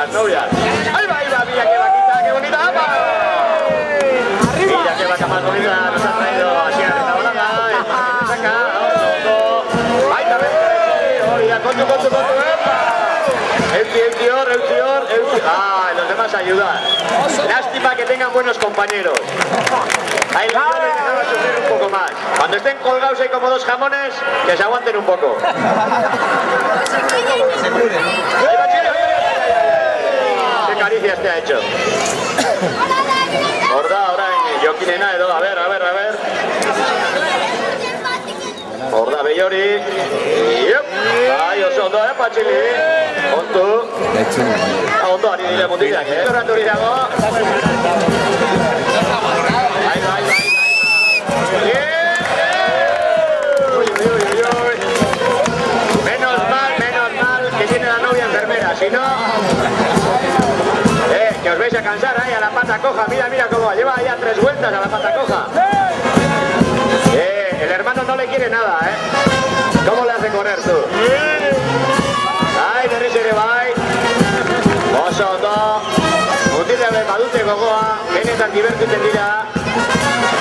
las novias. Ahí va, mira qué vaquita, qué bonita. ¡Apa! Mira qué vaca más bonita nos ha traído así a la volada. Saca, ahí también. Oiga, con tu. El fior. Ah, los demás ayudan. Lástima que tengan buenos compañeros. Ahí les van a sufrir un poco más. Cuando estén colgados ahí como dos jamones, que se aguanten un poco. Qué caricias te ha hecho. Ahora Jokinena edo, a ver. Horda Bellori. Bai, oso ondo, Patxili. Ontu. Ondo, ari dire mutiak, Horraturi dago. Bai. Menos mal que tiene la novia enfermera, si no... que os vais a cansar ahí a la pata coja, mira cómo va, lleva ya 3 vueltas a la pata coja. El hermano no le quiere nada, ¿Cómo le hace correr tú? Ai, berriz ere bai. Oso ondo. Mutilean badute gogoa, benetan dibertuten dira.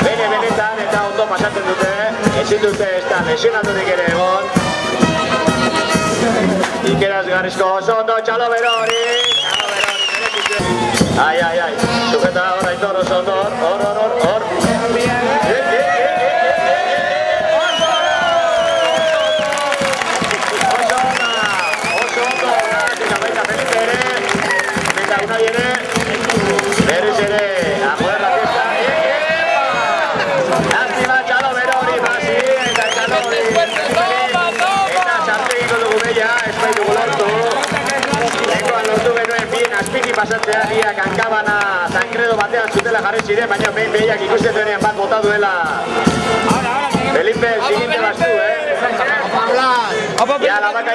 Benetan eta ondo pasatzen dute. Ezin dute ez da lesionaturik ere egon. Ikeraz garrizko oso ondo, txalo berori. Ai. Sujeta hor, Aitor, oso ondo, hor. Una viene, berriz ere, a joder la fiesta. Lástima, txalo berori, basi, eta txalo eta sartegiko dugu beia, espai dugu lortu. Lekoan lortu genuen bien azpiki pasatzea, biak hankabana Tancredo batean zutela jarri ziren, baina behin behiak ikusten duenean bat bota duela. Felipe, el siguiente vas tú, Ya la vaca